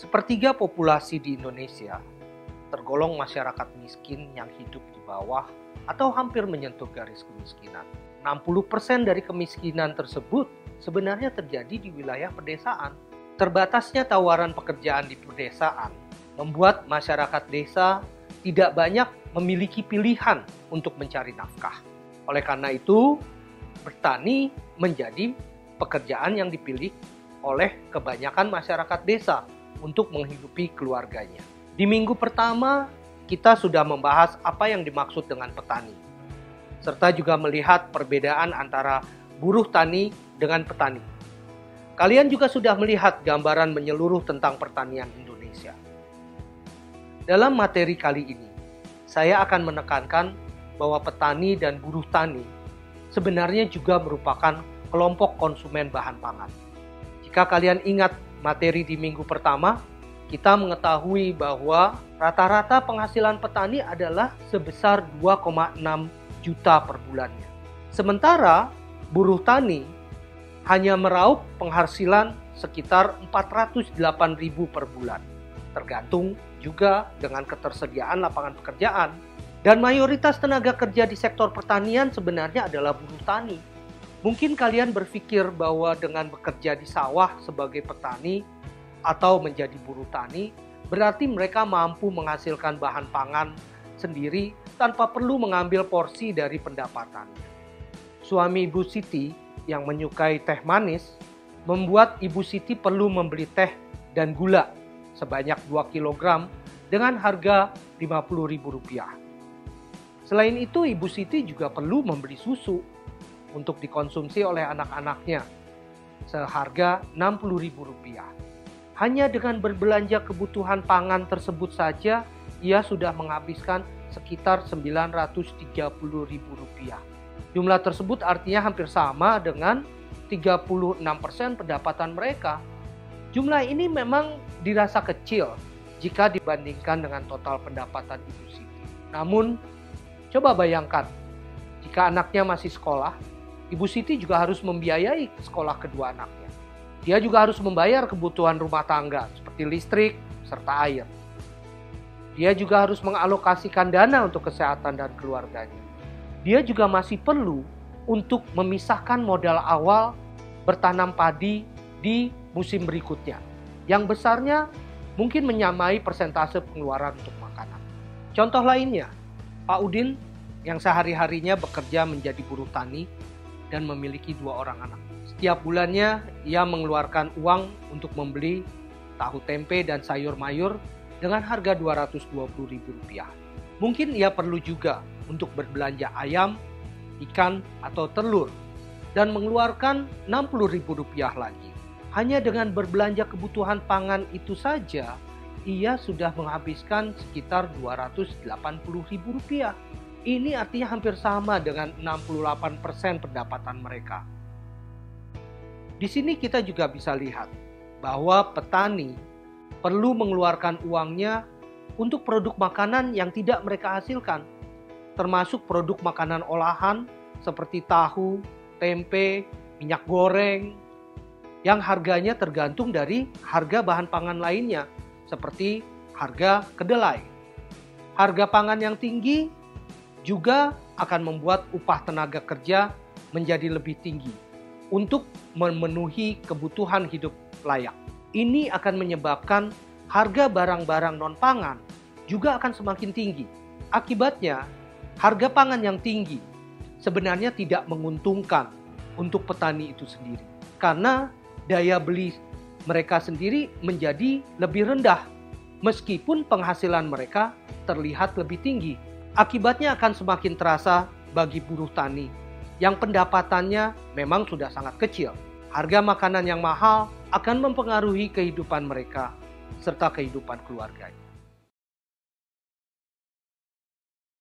Sepertiga populasi di Indonesia tergolong masyarakat miskin yang hidup di bawah atau hampir menyentuh garis kemiskinan. 60% dari kemiskinan tersebut sebenarnya terjadi di wilayah pedesaan. Terbatasnya tawaran pekerjaan di pedesaan membuat masyarakat desa tidak banyak memiliki pilihan untuk mencari nafkah. Oleh karena itu, bertani menjadi pekerjaan yang dipilih oleh kebanyakan masyarakat desa untuk menghidupi keluarganya. Di minggu pertama, kita sudah membahas apa yang dimaksud dengan petani, serta juga melihat perbedaan antara buruh tani dengan petani. Kalian juga sudah melihat gambaran menyeluruh tentang pertanian Indonesia. Dalam materi kali ini, saya akan menekankan bahwa petani dan buruh tani sebenarnya juga merupakan kelompok konsumen bahan pangan. Jika kalian ingat materi di minggu pertama, kita mengetahui bahwa rata-rata penghasilan petani adalah sebesar 2,6 juta per bulannya. Sementara buruh tani hanya meraup penghasilan sekitar 408.000 per bulan. Tergantung juga dengan ketersediaan lapangan pekerjaan. Dan mayoritas tenaga kerja di sektor pertanian sebenarnya adalah buruh tani. Mungkin kalian berpikir bahwa dengan bekerja di sawah sebagai petani atau menjadi buruh tani, berarti mereka mampu menghasilkan bahan pangan sendiri tanpa perlu mengambil porsi dari pendapatannya. Suami Ibu Siti yang menyukai teh manis membuat Ibu Siti perlu membeli teh dan gula sebanyak 2 kg dengan harga Rp50.000. Selain itu, Ibu Siti juga perlu membeli susu untuk dikonsumsi oleh anak-anaknya seharga Rp60.000. Hanya dengan berbelanja kebutuhan pangan tersebut saja, ia sudah menghabiskan sekitar Rp930.000. Jumlah tersebut artinya hampir sama dengan 36% pendapatan mereka. Jumlah ini memang dirasa kecil jika dibandingkan dengan total pendapatan Ibu Siti. Namun, coba bayangkan, jika anaknya masih sekolah, Ibu Siti juga harus membiayai sekolah kedua anaknya. Dia juga harus membayar kebutuhan rumah tangga seperti listrik serta air. Dia juga harus mengalokasikan dana untuk kesehatan dan keluarganya. Dia juga masih perlu untuk memisahkan modal awal bertanam padi di musim berikutnya, yang besarnya mungkin menyamai persentase pengeluaran untuk makanan. Contoh lainnya, Pak Udin yang sehari-harinya bekerja menjadi buruh tani dan memiliki 2 orang anak. Setiap bulannya ia mengeluarkan uang untuk membeli tahu tempe dan sayur mayur dengan harga Rp220.000. Mungkin ia perlu juga untuk berbelanja ayam, ikan, atau telur dan mengeluarkan Rp60.000 lagi. Hanya dengan berbelanja kebutuhan pangan itu saja, ia sudah menghabiskan sekitar Rp280.000. Ini artinya hampir sama dengan 68% pendapatan mereka. Di sini kita juga bisa lihat bahwa petani perlu mengeluarkan uangnya untuk produk makanan yang tidak mereka hasilkan, termasuk produk makanan olahan seperti tahu, tempe, minyak goreng, yang harganya tergantung dari harga bahan pangan lainnya, seperti harga kedelai. Harga pangan yang tinggi juga akan membuat upah tenaga kerja menjadi lebih tinggi untuk memenuhi kebutuhan hidup layak. Ini akan menyebabkan harga barang-barang non-pangan juga akan semakin tinggi. Akibatnya, harga pangan yang tinggi sebenarnya tidak menguntungkan untuk petani itu sendiri, karena daya beli mereka sendiri menjadi lebih rendah meskipun penghasilan mereka terlihat lebih tinggi. Akibatnya akan semakin terasa bagi buruh tani yang pendapatannya memang sudah sangat kecil. Harga makanan yang mahal akan mempengaruhi kehidupan mereka serta kehidupan keluarganya.